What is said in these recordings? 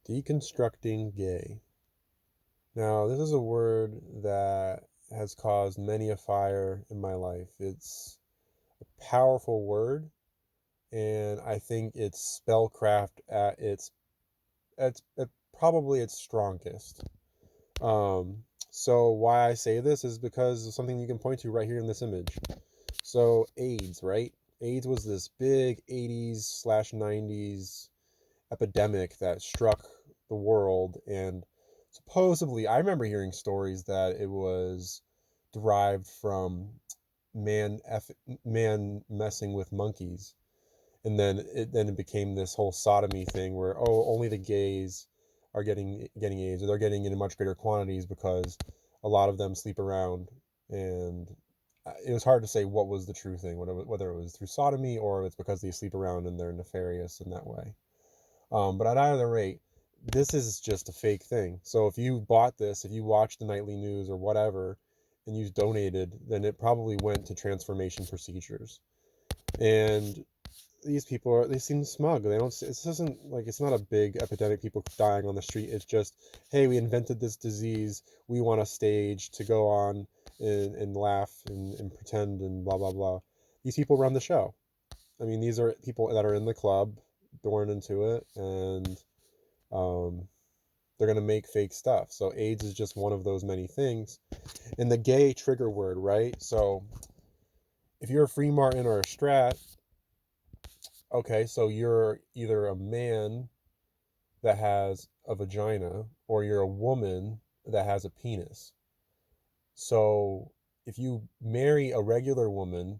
Deconstructing gay. Now, this is a word that has caused many a fire in my life. It's a powerful word, and I think it's spellcraft at probably its strongest. So why I say this is because of something you can point to right here in this image. So AIDS, right? AIDS was this big 80s slash 90s epidemic that struck the world, and supposedly I remember hearing stories that it was derived from man messing with monkeys, and then it became this whole sodomy thing where only the gays are getting AIDS, or they're getting it in much greater quantities because a lot of them sleep around. And it was hard to say what was the true thing, whether it was through sodomy or it's because they sleep around and they're nefarious in that way. But at either rate, this is just a fake thing. So if you bought this, if you watched the nightly news or whatever, and you donated, then it probably went to transformation procedures. And these people they seem smug. They don't. This isn't like, it's not a big epidemic, people dying on the street. It's just, hey, we invented this disease. We want a stage to go on and laugh and pretend and blah blah blah. These people run the show. I mean, these are people that are in the club, born into it, and um, they're going to make fake stuff. So AIDS is just one of those many things. And the gay trigger word, right? So if you're a free martin or a strat, okay, so you're either a man that has a vagina or you're a woman that has a penis. So if you marry a regular woman,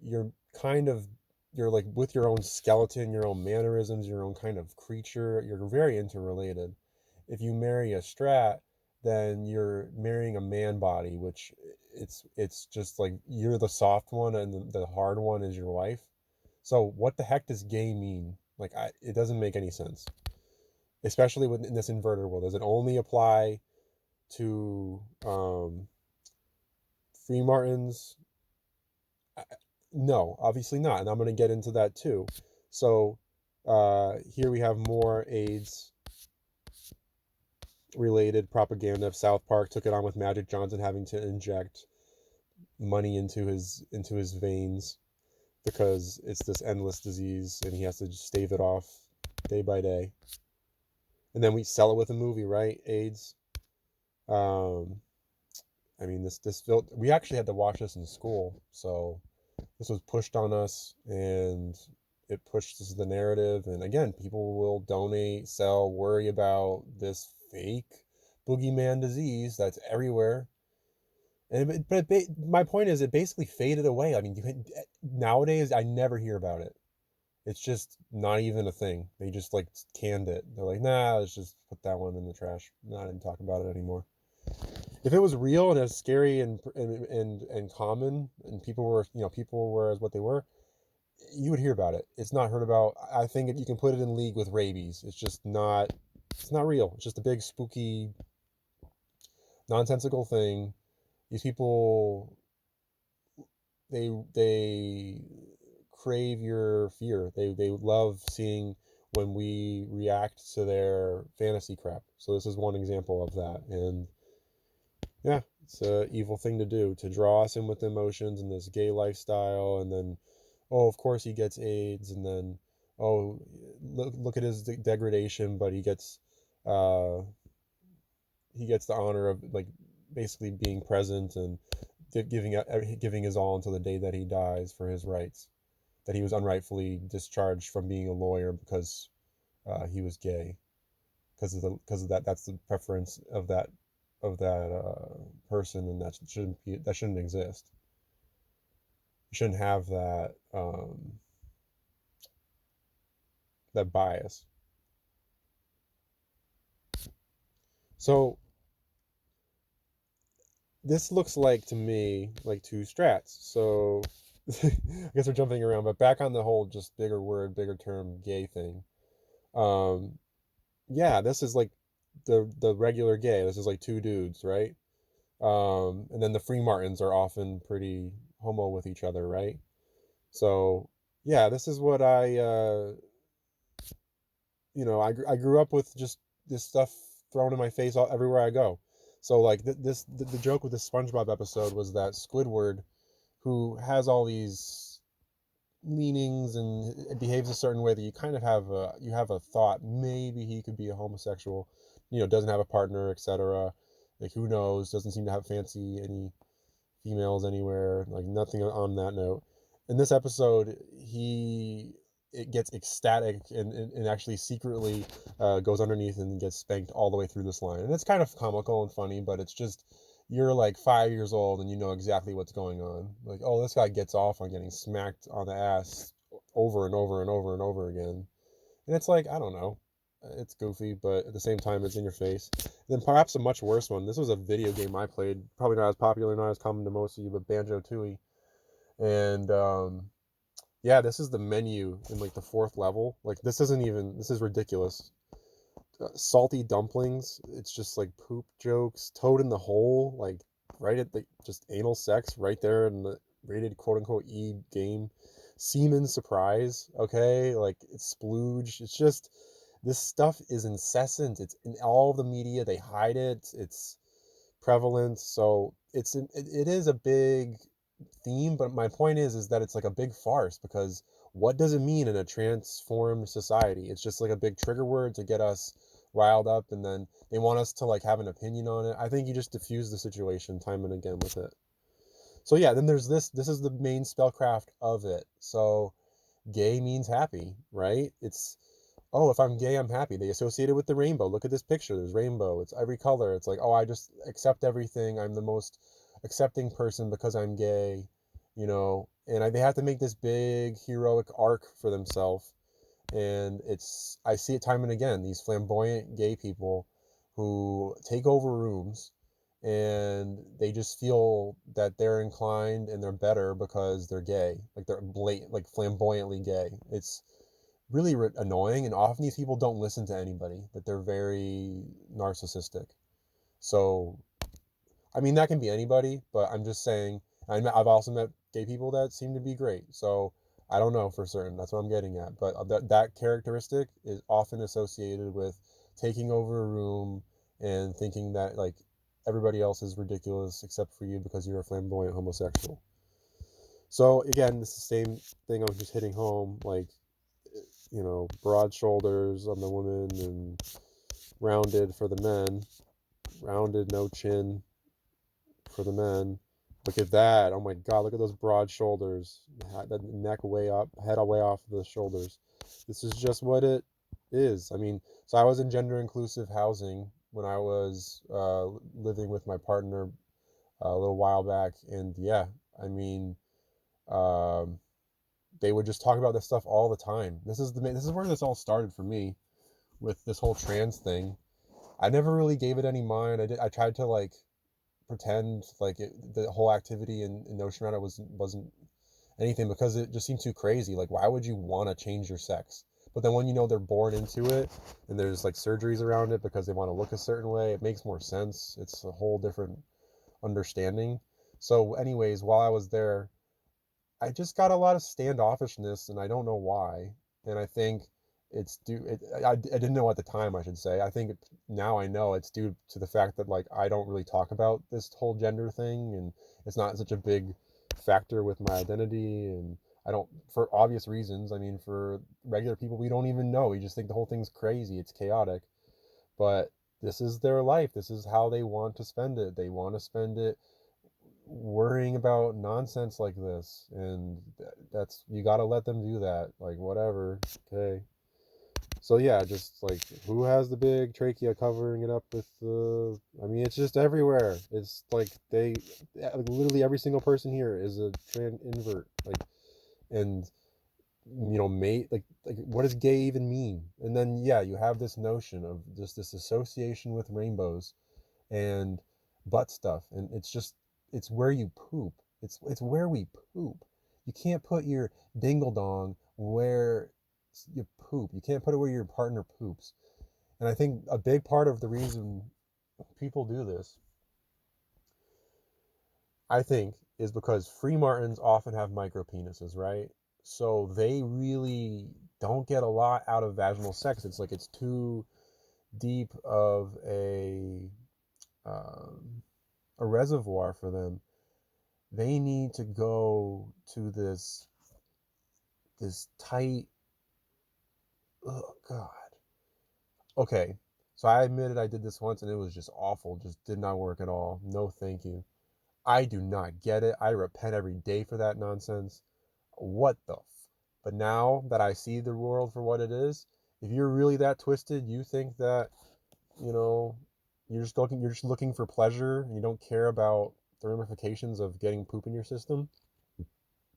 you're kind of, you're like with your own skeleton, your own mannerisms, your own kind of creature. You're very interrelated. If you marry a strat, then you're marrying a man body, which it's just like you're the soft one and the hard one is your wife. So what the heck does gay mean? Like, it doesn't make any sense, especially in this inverted world. Does it only apply to free martins? No, obviously not, and I'm going to get into that too. So here we have more AIDS related propaganda. Of South Park took it on with Magic Johnson having to inject money into his veins because it's this endless disease and he has to just stave it off day by day. And then we sell it with a movie, right? AIDS. Um, I mean, this we actually had to watch this in school, so this was pushed on us, and it pushed the narrative. And again, people will donate, sell, worry about this fake boogeyman disease that's everywhere. And my point is, it basically faded away. I mean, nowadays I never hear about it. It's just not even a thing. They just like canned it. They're like, nah, let's just put that one in the trash. Not even talk about it anymore. If it was real and as scary and common, and people were as what they were, you would hear about it. It's not heard about. I think you can put it in league with rabies. It's just not. It's not real. It's just a big spooky, nonsensical thing. These people, they crave your fear. They love seeing when we react to their fantasy crap. So this is one example of that. And yeah, it's a evil thing to do, to draw us in with emotions and this gay lifestyle, and then, oh, of course he gets AIDS, and then, oh, look at his degradation, but uh he gets the honor of, like, basically being present and giving his all until the day that he dies for his rights, that he was unrightfully discharged from being a lawyer because he was gay, because of that. That's the preference of that person, and that shouldn't exist. You shouldn't have that bias. So this looks like, to me, like two strats. So I guess we're jumping around, but back on the whole just bigger word, bigger term, gay thing. Um, yeah, this is like the regular gay. This is like two dudes, right? And then the free martins are often pretty homo with each other, right? So yeah, this is what I grew up with, just this stuff thrown in my face everywhere I go. So like the joke with the SpongeBob episode was that Squidward, who has all these leanings and it behaves a certain way, that you kind of have a thought maybe he could be a homosexual, doesn't have a partner, etc. Like, who knows? Doesn't seem to have fancy any females anywhere, like nothing on that note. In this episode, it gets ecstatic and actually secretly goes underneath and gets spanked all the way through this line. And it's kind of comical and funny, but it's just, you're like 5 years old and you know exactly what's going on. Like, oh, this guy gets off on getting smacked on the ass over and over and over and over again. And it's like, I don't know. It's goofy, but at the same time, it's in your face. And then perhaps a much worse one. This was a video game I played, probably not as popular, not as common to most of you, but Banjo-Tooie. And yeah, this is the menu in like the 4th level. Like, this is ridiculous. Salty dumplings. It's just like poop jokes. Toad in the hole. Like, right at the just anal sex right there in the rated quote unquote E game. Semen surprise. Okay, like it's splooge. It's just, this stuff is incessant. It's in all the media. They hide it. It's prevalent. So it is a big theme. But my point is that it's like a big farce, because what does it mean in a transformed society? It's just like a big trigger word to get us riled up, and then they want us to like have an opinion on it. I think you just diffuse the situation time and again with it. So yeah, then there's this. This is the main spellcraft of it. So gay means happy, right? It's, oh, if I'm gay, I'm happy. They associate it with the rainbow. Look at this picture. There's rainbow. It's every color. It's like, oh, I just accept everything. I'm the most accepting person because I'm gay, and they have to make this big heroic arc for themselves. And I see it time and again, these flamboyant gay people who take over rooms, and they just feel that they're inclined and they're better because they're gay. Like, they're blatant, like flamboyantly gay. It's really annoying, and often these people don't listen to anybody, that they're very narcissistic. So I mean, that can be anybody, but I'm just saying, I've also met gay people that seem to be great. So I don't know for certain. That's what I'm getting at. But that characteristic is often associated with taking over a room and thinking that like everybody else is ridiculous except for you because you're a flamboyant homosexual. So again, this is the same thing I was just hitting home. Like, broad shoulders on the women and rounded for the men. Rounded, no chin for the men. Look at that. Oh my God, look at those broad shoulders. That neck way up, head all way off the shoulders. This is just what it is. I mean, so I was in gender inclusive housing when I was living with my partner a little while back. And yeah, I mean, they would just talk about this stuff all the time. This is where this all started for me with this whole trans thing. I never really gave it any mind. I tried to like pretend like the whole activity and notion around it wasn't anything, because it just seemed too crazy. Like, why would you want to change your sex? But then when they're born into it and there's like surgeries around it because they want to look a certain way, it makes more sense. It's a whole different understanding. So anyways, while I was there, I just got a lot of standoffishness, and I don't know why. And I think it's due. I didn't know at the time, I should say. I think now I know it's due to the fact that like I don't really talk about this whole gender thing, and it's not such a big factor with my identity, and I don't, for obvious reasons. I mean, for regular people, we don't even know. We just think the whole thing's crazy. It's chaotic, but this is their life. This is how they want to spend it. They want to spend it worrying about nonsense like this, and that's, you got to let them do that, like whatever. Okay, so yeah, just like, who has the big trachea covering it up with the, I mean, it's just everywhere. It's like like, literally every single person here is a trans invert, like, and mate, like what does gay even mean? And then yeah, you have this notion of just this association with rainbows and butt stuff, and it's where you poop. It's where we poop. You can't put your dingle dong where you poop. You can't put it where your partner poops. And I think a big part of the reason people do this, I think, is because free martins often have micro penises, right? So they really don't get a lot out of vaginal sex. It's like it's too deep of um, a reservoir for them. They need to go to this tight. Oh God. Okay, so I admitted I did this once and it was just awful. Just did not work at all. No, thank you. I do not get it. I repent every day for that nonsense. What the But now that I see the world for what it is, if you're really that twisted, you think that, you know, you're just looking for pleasure and you don't care about the ramifications of getting poop in your system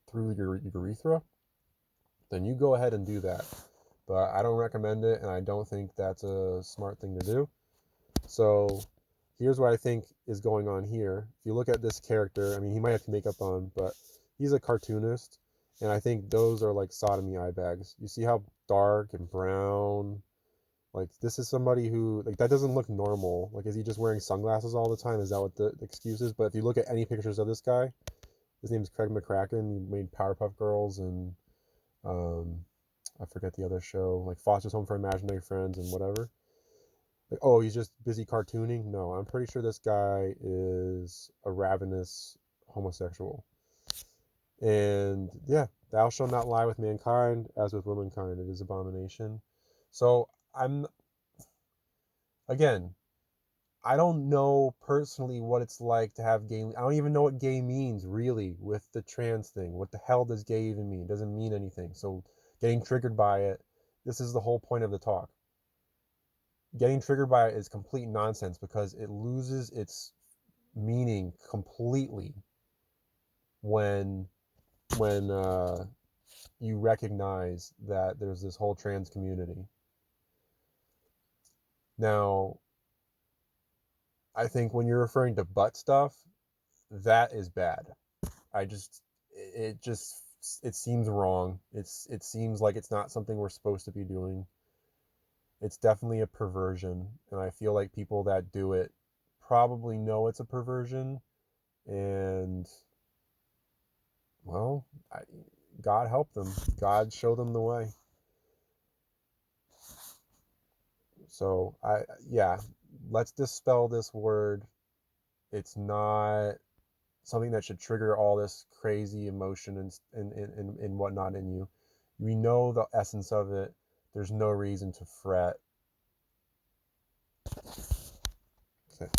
through your urethra, then you go ahead and do that. But I don't recommend it and I don't think that's a smart thing to do. So here's what I think is going on here. If you look at this character, I mean, he might have makeup on, but he's a cartoonist, and I think those are like sodomy eye bags. You see how dark and brown? Like, this is somebody who, like, that doesn't look normal. Like, is he just wearing sunglasses all the time? Is that what the excuse is? But if you look at any pictures of this guy, his name is Craig McCracken. He made Powerpuff Girls and um, I forget the other show, like Foster's Home for Imaginary Friends and whatever. Like, oh, he's just busy cartooning. No, I'm pretty sure this guy is a ravenous homosexual. And yeah, thou shalt not lie with mankind as with womankind. It is abomination. So I'm, again, I don't know personally what it's like to have gay. I don't even know what gay means really with the trans thing. What the hell does gay even mean? It doesn't mean anything. So getting triggered by it, this is the whole point of the talk. Getting triggered by it is complete nonsense because it loses its meaning completely when you recognize that there's this whole trans community. Now, I think when you're referring to butt stuff, that is bad. I just it just it seems wrong. It seems like it's not something we're supposed to be doing. It's definitely a perversion, and I feel like people that do it probably know it's a perversion, and well, God help them. God show them the way. So yeah, let's dispel this word. It's not something that should trigger all this crazy emotion and whatnot in you. We know the essence of it. There's no reason to fret. Okay.